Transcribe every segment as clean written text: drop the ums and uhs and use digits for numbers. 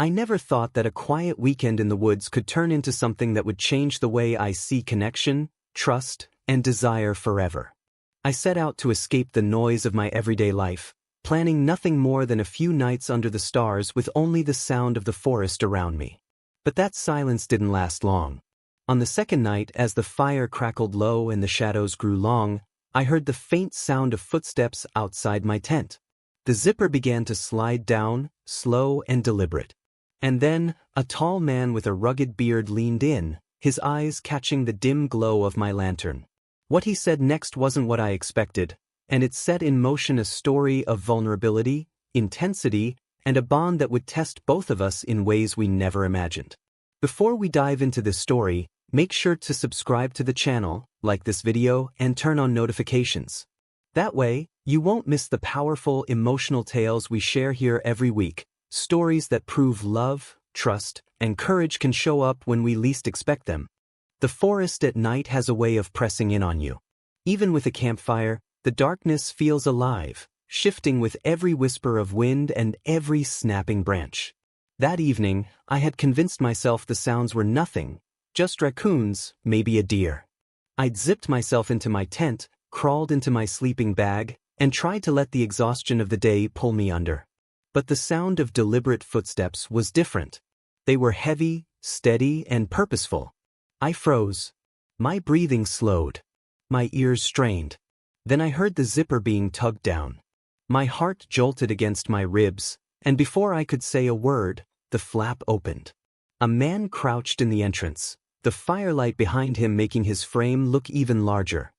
I never thought that a quiet weekend in the woods could turn into something that would change the way I see connection, trust, and desire forever. I set out to escape the noise of my everyday life, planning nothing more than a few nights under the stars with only the sound of the forest around me. But that silence didn't last long. On the second night, as the fire crackled low and the shadows grew long, I heard the faint sound of footsteps outside my tent. The zipper began to slide down, slow and deliberate. And then, a tall man with a rugged beard leaned in, his eyes catching the dim glow of my lantern. What he said next wasn't what I expected, and it set in motion a story of vulnerability, intensity, and a bond that would test both of us in ways we never imagined. Before we dive into this story, make sure to subscribe to the channel, like this video, and turn on notifications. That way, you won't miss the powerful emotional tales we share here every week, stories that prove love, trust, and courage can show up when we least expect them. The forest at night has a way of pressing in on you. Even with a campfire, the darkness feels alive, shifting with every whisper of wind and every snapping branch. That evening, I had convinced myself the sounds were nothing, just raccoons, maybe a deer. I'd zipped myself into my tent, crawled into my sleeping bag, and tried to let the exhaustion of the day pull me under. But the sound of deliberate footsteps was different. They were heavy, steady, and purposeful. I froze. My breathing slowed. My ears strained. Then I heard the zipper being tugged down. My heart jolted against my ribs, and before I could say a word, the flap opened. A man crouched in the entrance, the firelight behind him making his frame look even larger.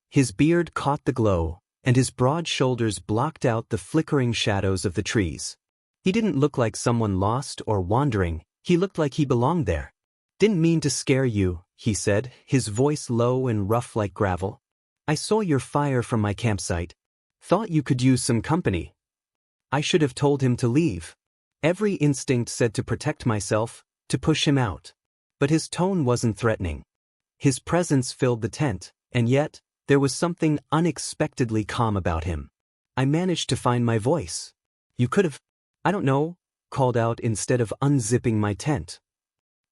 His beard caught the glow, and his broad shoulders blocked out the flickering shadows of the trees. He didn't look like someone lost or wandering, he looked like he belonged there. "Didn't mean to scare you," he said, his voice low and rough like gravel. "I saw your fire from my campsite. Thought you could use some company." I should have told him to leave. Every instinct said to protect myself, to push him out. But his tone wasn't threatening. His presence filled the tent, and yet, there was something unexpectedly calm about him. I managed to find my voice. "You could have, I don't know," called out instead of unzipping my tent.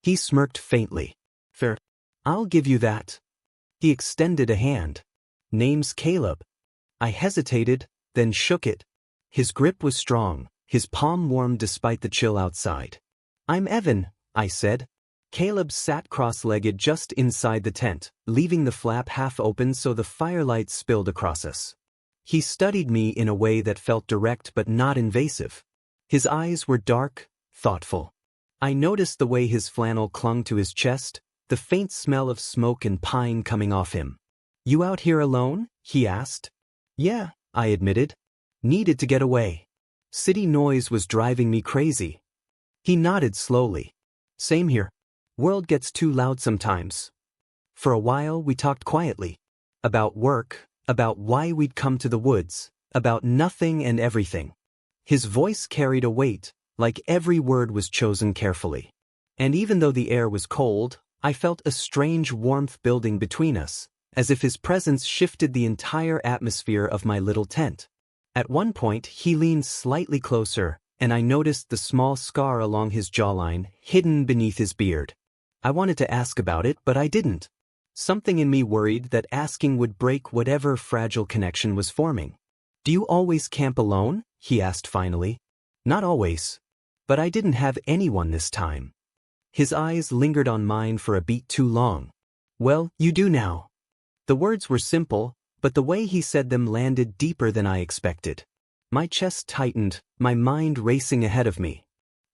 He smirked faintly. "Fair. I'll give you that." He extended a hand. "Name's Caleb." I hesitated, then shook it. His grip was strong, his palm warm despite the chill outside. "I'm Evan," I said. Caleb sat cross-legged just inside the tent, leaving the flap half open so the firelight spilled across us. He studied me in a way that felt direct but not invasive. His eyes were dark, thoughtful. I noticed the way his flannel clung to his chest, the faint smell of smoke and pine coming off him. "You out here alone?" he asked. "Yeah," I admitted. "Needed to get away. City noise was driving me crazy." He nodded slowly. "Same here. World gets too loud sometimes." For a while we talked quietly. About work, about why we'd come to the woods, about nothing and everything. His voice carried a weight, like every word was chosen carefully. And even though the air was cold, I felt a strange warmth building between us, as if his presence shifted the entire atmosphere of my little tent. At one point, he leaned slightly closer, and I noticed the small scar along his jawline, hidden beneath his beard. I wanted to ask about it, but I didn't. Something in me worried that asking would break whatever fragile connection was forming. "Do you always camp alone?" he asked finally. "Not always. But I didn't have anyone this time." His eyes lingered on mine for a beat too long. "Well, you do now." The words were simple, but the way he said them landed deeper than I expected. My chest tightened, my mind racing ahead of me.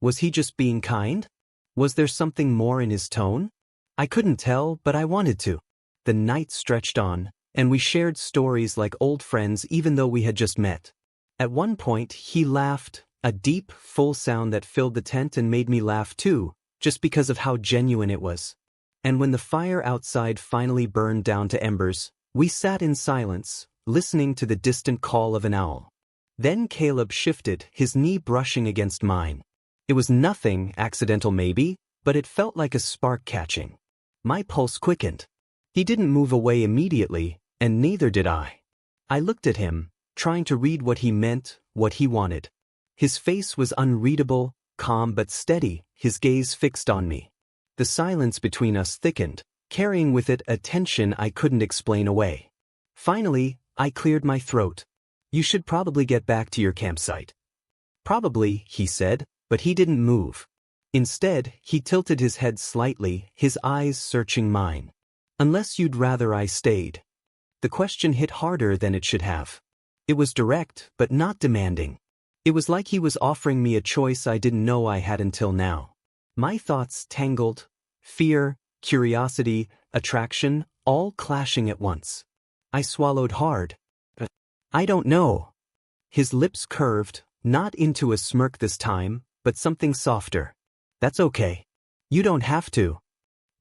Was he just being kind? Was there something more in his tone? I couldn't tell, but I wanted to. The night stretched on, and we shared stories like old friends even though we had just met. At one point, he laughed, a deep, full sound that filled the tent and made me laugh too, just because of how genuine it was. And when the fire outside finally burned down to embers, we sat in silence, listening to the distant call of an owl. Then Caleb shifted, his knee brushing against mine. It was nothing, accidental maybe, but it felt like a spark catching. My pulse quickened. He didn't move away immediately, and neither did I. I looked at him, trying to read what he meant, what he wanted. His face was unreadable, calm but steady, his gaze fixed on me. The silence between us thickened, carrying with it a tension I couldn't explain away. Finally, I cleared my throat. You should probably get back to your campsite. Probably, he said, but he didn't move. Instead, he tilted his head slightly, his eyes searching mine. Unless you'd rather I stayed. The question hit harder than it should have. It was direct, but not demanding. It was like he was offering me a choice I didn't know I had until now. My thoughts tangled, fear, curiosity, attraction, all clashing at once. I swallowed hard. I don't know. His lips curved, not into a smirk this time, but something softer. That's okay. You don't have to.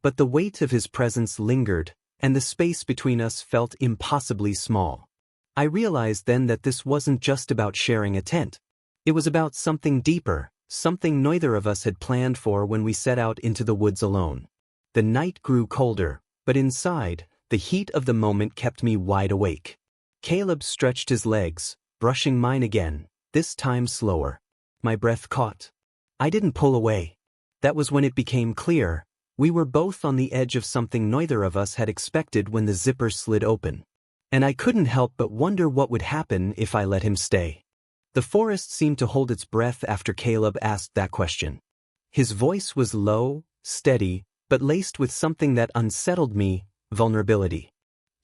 But the weight of his presence lingered, and the space between us felt impossibly small. I realized then that this wasn't just about sharing a tent. It was about something deeper, something neither of us had planned for when we set out into the woods alone. The night grew colder, but inside, the heat of the moment kept me wide awake. Caleb stretched his legs, brushing mine again, this time slower. My breath caught. I didn't pull away. That was when it became clear. We were both on the edge of something neither of us had expected when the zipper slid open. And I couldn't help but wonder what would happen if I let him stay. The forest seemed to hold its breath after Caleb asked that question. His voice was low, steady, but laced with something that unsettled me, vulnerability.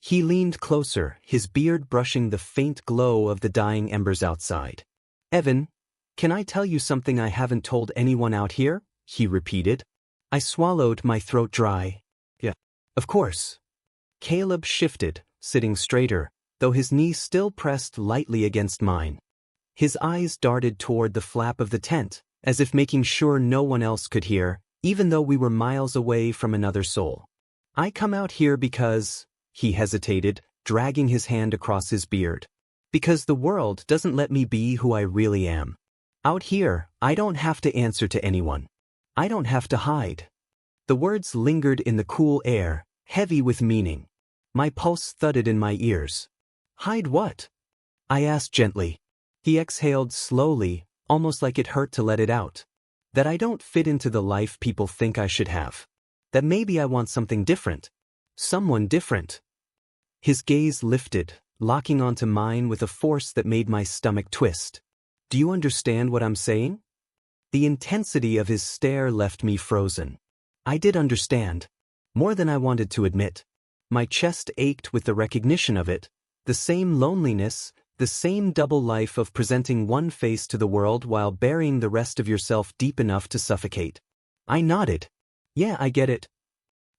He leaned closer, his beard brushing the faint glow of the dying embers outside. Evan, can I tell you something I haven't told anyone out here? He repeated. I swallowed, my throat dry. Yeah. Of course. Caleb shifted, sitting straighter, though his knee still pressed lightly against mine. His eyes darted toward the flap of the tent, as if making sure no one else could hear, even though we were miles away from another soul. I come out here because... He hesitated, dragging his hand across his beard. Because the world doesn't let me be who I really am. Out here, I don't have to answer to anyone. I don't have to hide. The words lingered in the cool air, heavy with meaning. My pulse thudded in my ears. Hide what? I asked gently. He exhaled slowly, almost like it hurt to let it out. That I don't fit into the life people think I should have. That maybe I want something different. Someone different. His gaze lifted, locking onto mine with a force that made my stomach twist. Do you understand what I'm saying? The intensity of his stare left me frozen. I did understand. More than I wanted to admit. My chest ached with the recognition of it. The same loneliness, the same double life of presenting one face to the world while burying the rest of yourself deep enough to suffocate. I nodded. Yeah, I get it.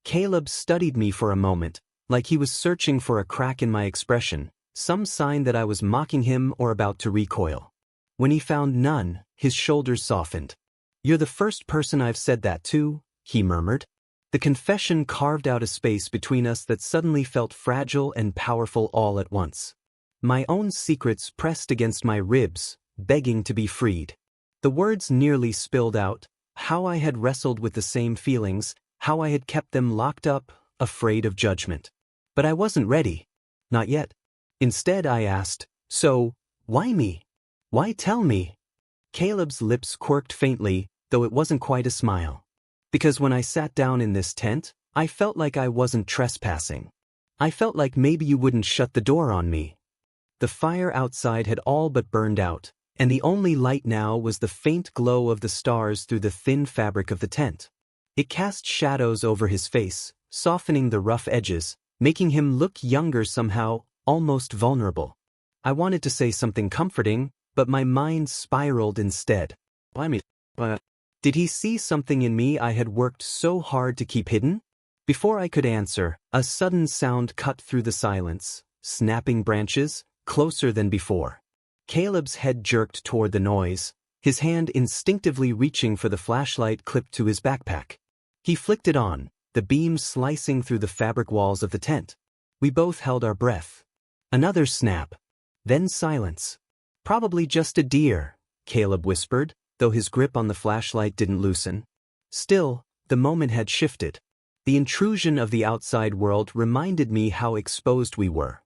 Caleb studied me for a moment, like he was searching for a crack in my expression, some sign that I was mocking him or about to recoil. When he found none, his shoulders softened. You're the first person I've said that to, he murmured. The confession carved out a space between us that suddenly felt fragile and powerful all at once. My own secrets pressed against my ribs, begging to be freed. The words nearly spilled out, how I had wrestled with the same feelings, how I had kept them locked up, afraid of judgment. But I wasn't ready. Not yet. Instead I asked, so, why me? Why tell me? Caleb's lips quirked faintly, though it wasn't quite a smile. Because when I sat down in this tent, I felt like I wasn't trespassing. I felt like maybe you wouldn't shut the door on me. The fire outside had all but burned out, and the only light now was the faint glow of the stars through the thin fabric of the tent. It cast shadows over his face, softening the rough edges, making him look younger somehow, almost vulnerable. I wanted to say something comforting, but my mind spiraled instead. Why me? Did he see something in me I had worked so hard to keep hidden? Before I could answer, a sudden sound cut through the silence, snapping branches, closer than before. Caleb's head jerked toward the noise, his hand instinctively reaching for the flashlight clipped to his backpack. He flicked it on, the beam slicing through the fabric walls of the tent. We both held our breath. Another snap. Then silence. Probably just a deer, Caleb whispered, though his grip on the flashlight didn't loosen. Still, the moment had shifted. The intrusion of the outside world reminded me how exposed we were.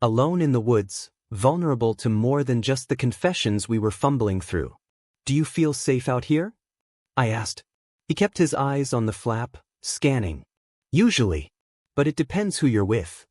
Alone in the woods, vulnerable to more than just the confessions we were fumbling through. Do you feel safe out here? I asked. He kept his eyes on the flap, scanning. Usually. But it depends who you're with.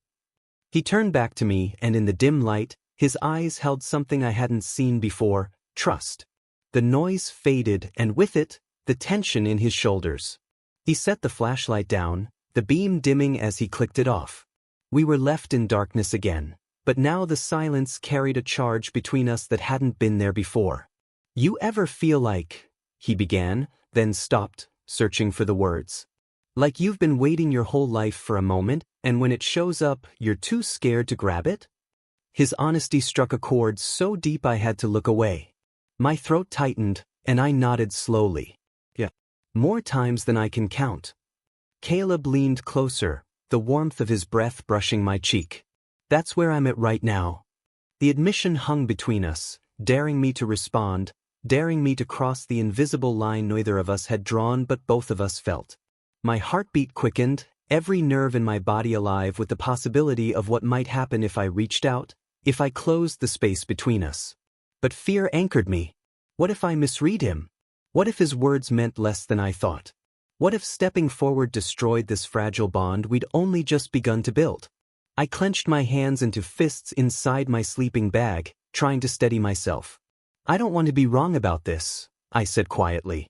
He turned back to me, and in the dim light, his eyes held something I hadn't seen before: trust. The noise faded, and with it, the tension in his shoulders. He set the flashlight down, the beam dimming as he clicked it off. We were left in darkness again, but now the silence carried a charge between us that hadn't been there before. You ever feel like, he began, then stopped, searching for the words. Like you've been waiting your whole life for a moment, and when it shows up, you're too scared to grab it? His honesty struck a chord so deep I had to look away. My throat tightened, and I nodded slowly. Yeah. More times than I can count. Caleb leaned closer, the warmth of his breath brushing my cheek. That's where I'm at right now. The admission hung between us, daring me to respond, daring me to cross the invisible line neither of us had drawn but both of us felt. My heartbeat quickened, every nerve in my body alive with the possibility of what might happen if I reached out, if I closed the space between us. But fear anchored me. What if I misread him? What if his words meant less than I thought? What if stepping forward destroyed this fragile bond we'd only just begun to build? I clenched my hands into fists inside my sleeping bag, trying to steady myself. I don't want to be wrong about this, I said quietly.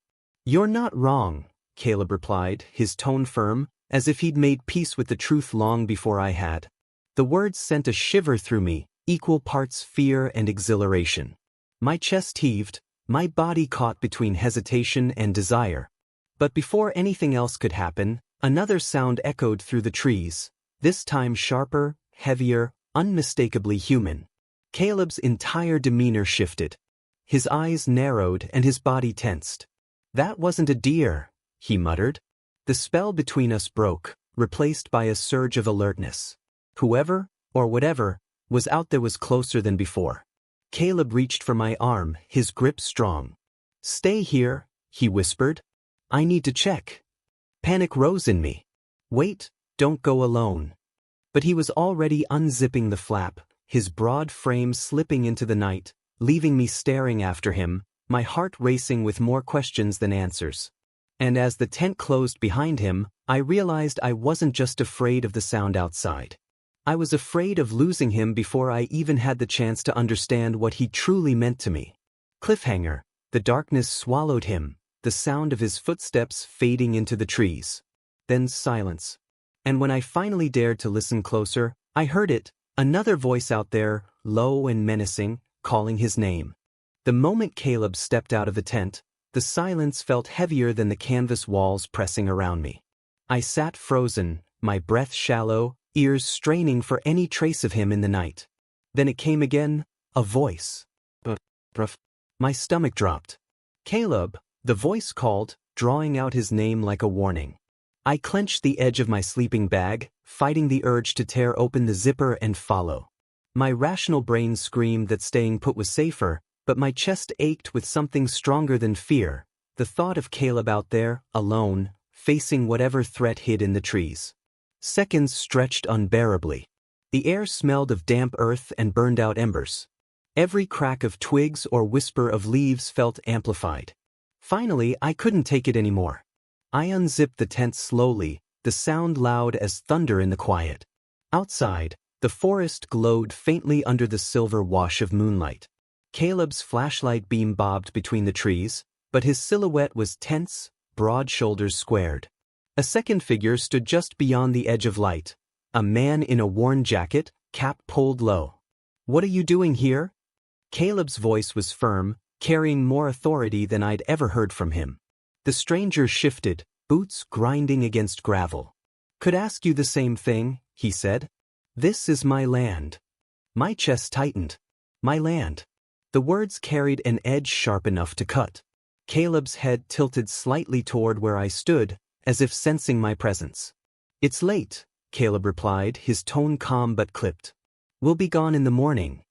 You're not wrong, Caleb replied, his tone firm, as if he'd made peace with the truth long before I had. The words sent a shiver through me, equal parts fear and exhilaration. My chest heaved, my body caught between hesitation and desire. But before anything else could happen, another sound echoed through the trees, this time sharper, heavier, unmistakably human. Caleb's entire demeanor shifted. His eyes narrowed and his body tensed. That wasn't a deer, he muttered. The spell between us broke, replaced by a surge of alertness. Whoever, or whatever, was out there was closer than before. Caleb reached for my arm, his grip strong. Stay here, he whispered. I need to check. Panic rose in me. Wait, don't go alone. But he was already unzipping the flap, his broad frame slipping into the night, leaving me staring after him, my heart racing with more questions than answers. And as the tent closed behind him, I realized I wasn't just afraid of the sound outside. I was afraid of losing him before I even had the chance to understand what he truly meant to me. Cliffhanger. The darkness swallowed him, the sound of his footsteps fading into the trees. Then silence. And when I finally dared to listen closer, I heard it, another voice out there, low and menacing, calling his name. The moment Caleb stepped out of the tent, the silence felt heavier than the canvas walls pressing around me. I sat frozen, my breath shallow, ears straining for any trace of him in the night. Then it came again, a voice. Bruff. My stomach dropped. Caleb, the voice called, drawing out his name like a warning. I clenched the edge of my sleeping bag, fighting the urge to tear open the zipper and follow. My rational brain screamed that staying put was safer, but my chest ached with something stronger than fear, the thought of Caleb out there, alone, facing whatever threat hid in the trees. Seconds stretched unbearably. The air smelled of damp earth and burned-out embers. Every crack of twigs or whisper of leaves felt amplified. Finally, I couldn't take it anymore. I unzipped the tent slowly, the sound loud as thunder in the quiet. Outside, the forest glowed faintly under the silver wash of moonlight. Caleb's flashlight beam bobbed between the trees, but his silhouette was tense, broad shoulders squared. A second figure stood just beyond the edge of light, a man in a worn jacket, cap pulled low. What are you doing here? Caleb's voice was firm, carrying more authority than I'd ever heard from him. The stranger shifted, boots grinding against gravel. Could ask you the same thing, he said. This is my land. My chest tightened. My land. The words carried an edge sharp enough to cut. Caleb's head tilted slightly toward where I stood, as if sensing my presence. It's late, Caleb replied, his tone calm but clipped. We'll be gone in the morning.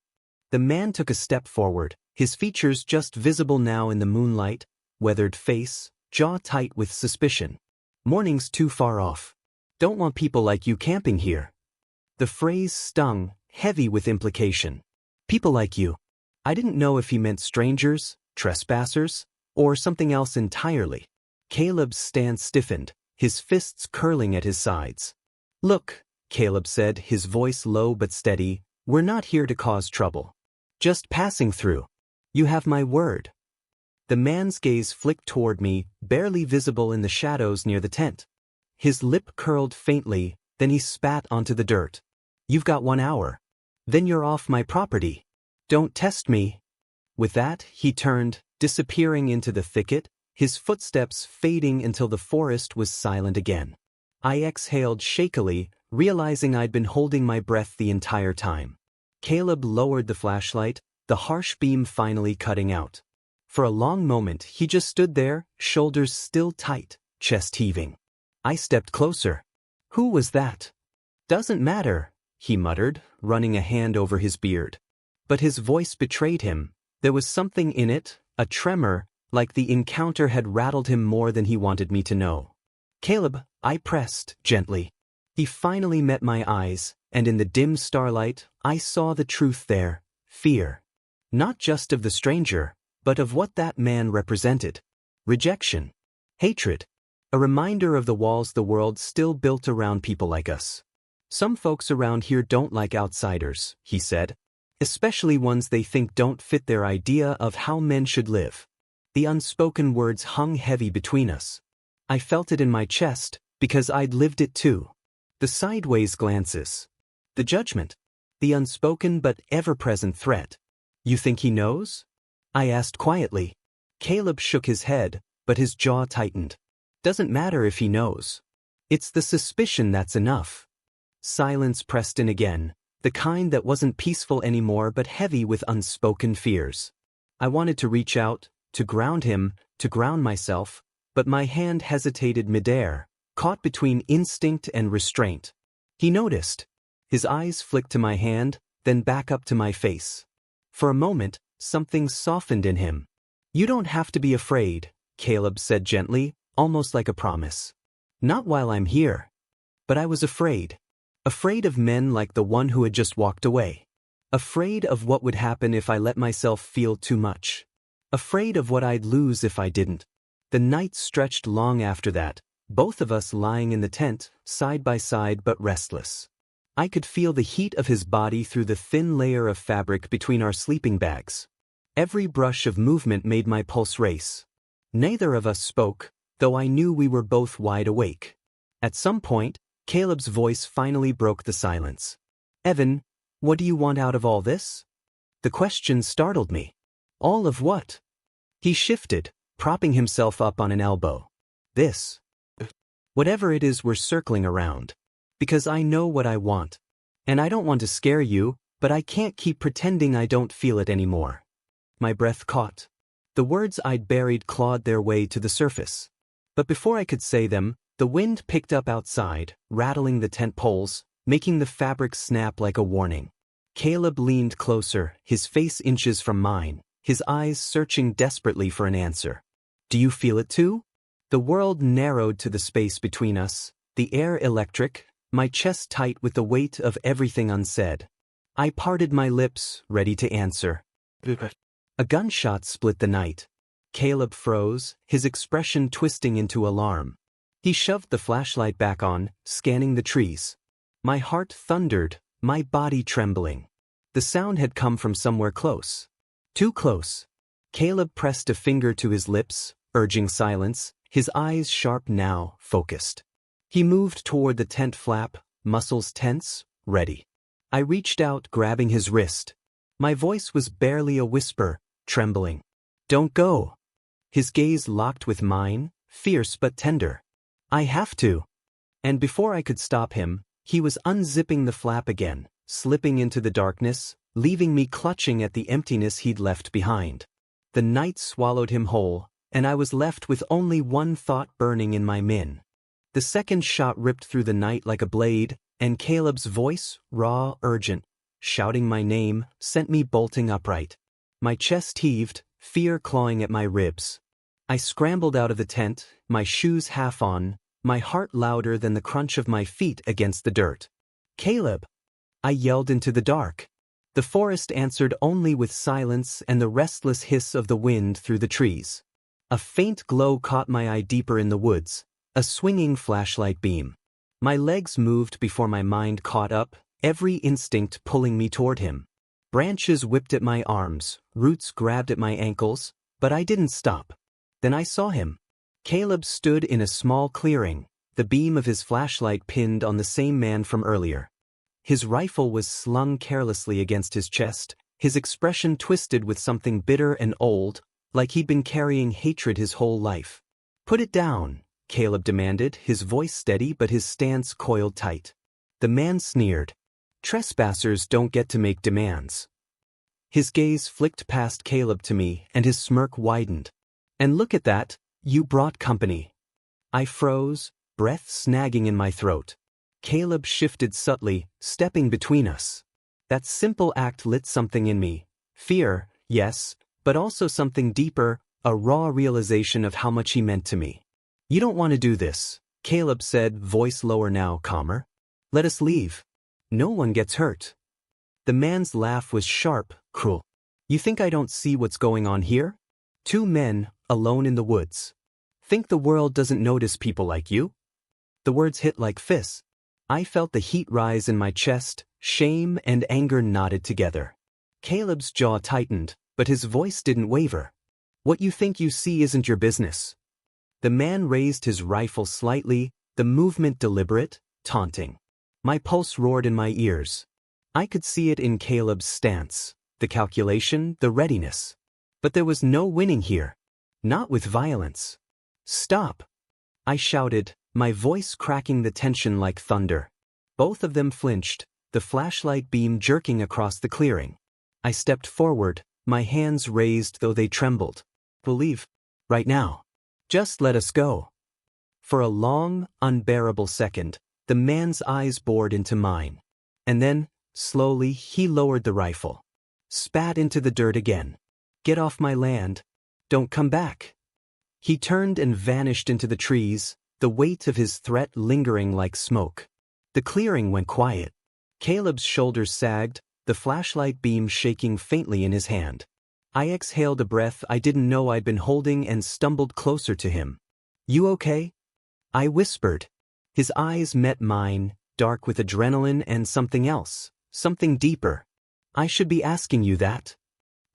The man took a step forward, his features just visible now in the moonlight, weathered face, jaw tight with suspicion. Morning's too far off. Don't want people like you camping here. The phrase stung, heavy with implication. People like you. I didn't know if he meant strangers, trespassers, or something else entirely. Caleb's stance stiffened, his fists curling at his sides. "Look," Caleb said, his voice low but steady, "we're not here to cause trouble. Just passing through. You have my word." The man's gaze flicked toward me, barely visible in the shadows near the tent. His lip curled faintly, then he spat onto the dirt. "You've got 1 hour. Then you're off my property. Don't test me." With that, he turned, disappearing into the thicket, his footsteps fading until the forest was silent again. I exhaled shakily, realizing I'd been holding my breath the entire time. Caleb lowered the flashlight, the harsh beam finally cutting out. For a long moment, he just stood there, shoulders still tight, chest heaving. I stepped closer. "Who was that?" "Doesn't matter," he muttered, running a hand over his beard. But his voice betrayed him. There was something in it, a tremor, like the encounter had rattled him more than he wanted me to know. "Caleb," I pressed, gently. He finally met my eyes, and in the dim starlight, I saw the truth there, fear. Not just of the stranger, but of what that man represented. Rejection. Hatred. A reminder of the walls the world still built around people like us. "Some folks around here don't like outsiders," he said. "Especially ones they think don't fit their idea of how men should live." The unspoken words hung heavy between us. I felt it in my chest, because I'd lived it too. The sideways glances. The judgment. The unspoken but ever-present threat. "You think he knows?" I asked quietly. Caleb shook his head, but his jaw tightened. "Doesn't matter if he knows. It's the suspicion that's enough." Silence pressed in again, the kind that wasn't peaceful anymore but heavy with unspoken fears. I wanted to reach out, to ground him, to ground myself, but my hand hesitated midair, caught between instinct and restraint. He noticed. His eyes flicked to my hand, then back up to my face. For a moment, something softened in him. "You don't have to be afraid," Caleb said gently, almost like a promise. "Not while I'm here." But I was afraid. Afraid of men like the one who had just walked away. Afraid of what would happen if I let myself feel too much. Afraid of what I'd lose if I didn't. The night stretched long after that, both of us lying in the tent, side by side but restless. I could feel the heat of his body through the thin layer of fabric between our sleeping bags. Every brush of movement made my pulse race. Neither of us spoke, though I knew we were both wide awake. At some point, Caleb's voice finally broke the silence. "Evan, what do you want out of all this?" The question startled me. "All of what?" He shifted, propping himself up on an elbow. "This. Whatever it is we're circling around. Because I know what I want. And I don't want to scare you, but I can't keep pretending I don't feel it anymore." My breath caught. The words I'd buried clawed their way to the surface. But before I could say them, the wind picked up outside, rattling the tent poles, making the fabric snap like a warning. Caleb leaned closer, his face inches from mine, his eyes searching desperately for an answer. "Do you feel it too?" The world narrowed to the space between us, the air electric, my chest tight with the weight of everything unsaid. I parted my lips, ready to answer. A gunshot split the night. Caleb froze, his expression twisting into alarm. He shoved the flashlight back on, scanning the trees. My heart thundered, my body trembling. The sound had come from somewhere close. Too close. Caleb pressed a finger to his lips, urging silence, his eyes sharp now, focused. He moved toward the tent flap, muscles tense, ready. I reached out, grabbing his wrist. My voice was barely a whisper, trembling. "Don't go." His gaze locked with mine, fierce but tender. "I have to." And before I could stop him, he was unzipping the flap again, slipping into the darkness, leaving me clutching at the emptiness he'd left behind. The night swallowed him whole, and I was left with only one thought burning in my min. The second shot ripped through the night like a blade, and Caleb's voice, raw, urgent, shouting my name, sent me bolting upright. My chest heaved, fear clawing at my ribs. I scrambled out of the tent, my shoes half on, my heart louder than the crunch of my feet against the dirt. "Caleb!" I yelled into the dark. The forest answered only with silence and the restless hiss of the wind through the trees. A faint glow caught my eye deeper in the woods, a swinging flashlight beam. My legs moved before my mind caught up, every instinct pulling me toward him. Branches whipped at my arms, roots grabbed at my ankles, but I didn't stop. Then I saw him. Caleb stood in a small clearing, the beam of his flashlight pinned on the same man from earlier. His rifle was slung carelessly against his chest, his expression twisted with something bitter and old, like he'd been carrying hatred his whole life. "Put it down," Caleb demanded, his voice steady but his stance coiled tight. The man sneered. "Trespassers don't get to make demands." His gaze flicked past Caleb to me, and his smirk widened. "And look at that, you brought company." I froze, breath snagging in my throat. Caleb shifted subtly, stepping between us. That simple act lit something in me. Fear, yes, but also something deeper, a raw realization of how much he meant to me. "You don't want to do this," Caleb said, voice lower now, calmer. "Let us leave. No one gets hurt." The man's laugh was sharp, cruel. "You think I don't see what's going on here? Two men, alone in the woods. Think the world doesn't notice people like you?" The words hit like fists. I felt the heat rise in my chest, shame and anger knotted together. Caleb's jaw tightened, but his voice didn't waver. "What you think you see isn't your business." The man raised his rifle slightly, the movement deliberate, taunting. My pulse roared in my ears. I could see it in Caleb's stance, the calculation, the readiness. But there was no winning here. Not with violence. "Stop!" I shouted, my voice cracking the tension like thunder. Both of them flinched, the flashlight beam jerking across the clearing. I stepped forward, my hands raised though they trembled. "We'll leave. Right now. Just let us go." For a long, unbearable second, the man's eyes bored into mine. And then, slowly, he lowered the rifle. Spat into the dirt again. "Get off my land. Don't come back." He turned and vanished into the trees, the weight of his threat lingering like smoke. The clearing went quiet. Caleb's shoulders sagged, the flashlight beam shaking faintly in his hand. I exhaled a breath I didn't know I'd been holding and stumbled closer to him. "You okay?" I whispered. His eyes met mine, dark with adrenaline and something else, something deeper. "I should be asking you that."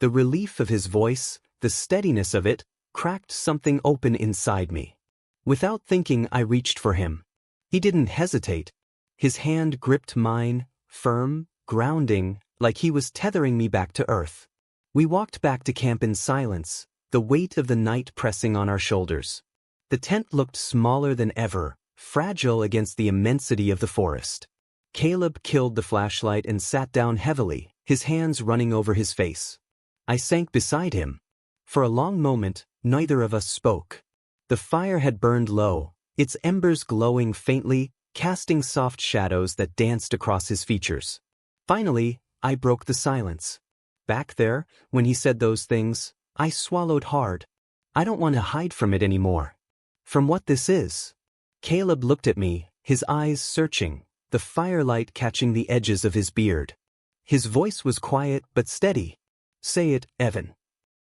The relief of his voice, the steadiness of it, cracked something open inside me. Without thinking, I reached for him. He didn't hesitate. His hand gripped mine, firm, grounding, like he was tethering me back to earth. We walked back to camp in silence, the weight of the night pressing on our shoulders. The tent looked smaller than ever, fragile against the immensity of the forest. Caleb killed the flashlight and sat down heavily, his hands running over his face. I sank beside him. For a long moment, neither of us spoke. The fire had burned low, its embers glowing faintly, casting soft shadows that danced across his features. Finally, I broke the silence. Back there, when he said those things, I swallowed hard. I don't want to hide from it anymore. From what this is. Caleb looked at me, his eyes searching, the firelight catching the edges of his beard. His voice was quiet but steady. "Say it, Evan."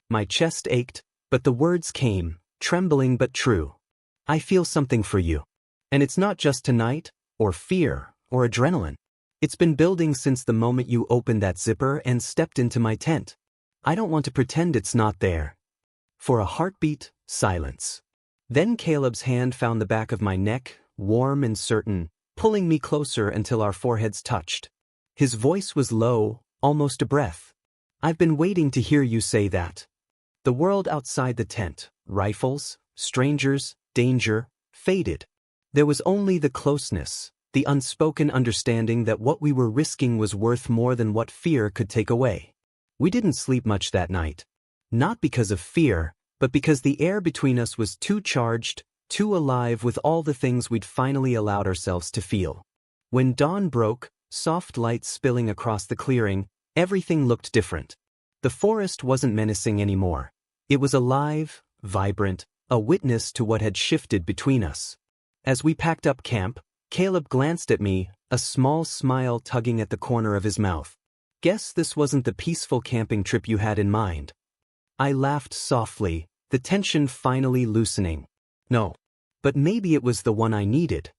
My chest ached, but the words came, trembling but true. "I feel something for you. And it's not just tonight, or fear, or adrenaline. It's been building since the moment you opened that zipper and stepped into my tent. I don't want to pretend it's not there." For a heartbeat, silence. Then Caleb's hand found the back of my neck, warm and certain, pulling me closer until our foreheads touched. His voice was low, almost a breath. "I've been waiting to hear you say that." The world outside the tent, rifles, strangers, danger, faded. There was only the closeness, the unspoken understanding that what we were risking was worth more than what fear could take away. We didn't sleep much that night. Not because of fear, but because the air between us was too charged, too alive with all the things we'd finally allowed ourselves to feel. When dawn broke, soft light spilling across the clearing, everything looked different. The forest wasn't menacing anymore. It was alive, vibrant, a witness to what had shifted between us. As we packed up camp, Caleb glanced at me, a small smile tugging at the corner of his mouth. "Guess this wasn't the peaceful camping trip you had in mind." I laughed softly, the tension finally loosening. No. But maybe it was the one I needed.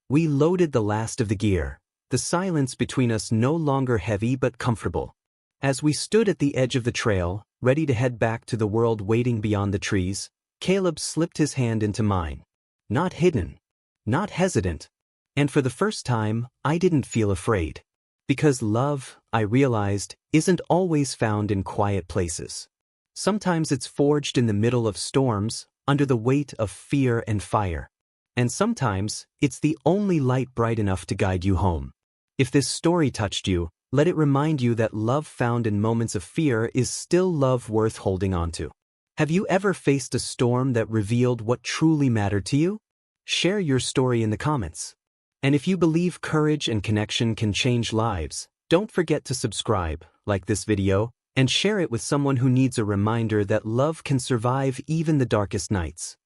We loaded the last of the gear, the silence between us no longer heavy but comfortable. As we stood at the edge of the trail, ready to head back to the world waiting beyond the trees, Caleb slipped his hand into mine. Not hidden. Not hesitant. And for the first time, I didn't feel afraid. Because love, I realized, isn't always found in quiet places. Sometimes it's forged in the middle of storms, under the weight of fear and fire. And sometimes, it's the only light bright enough to guide you home. If this story touched you, let it remind you that love found in moments of fear is still love worth holding on to. Have you ever faced a storm that revealed what truly mattered to you? Share your story in the comments. And if you believe courage and connection can change lives, don't forget to subscribe, like this video, and share it with someone who needs a reminder that love can survive even the darkest nights.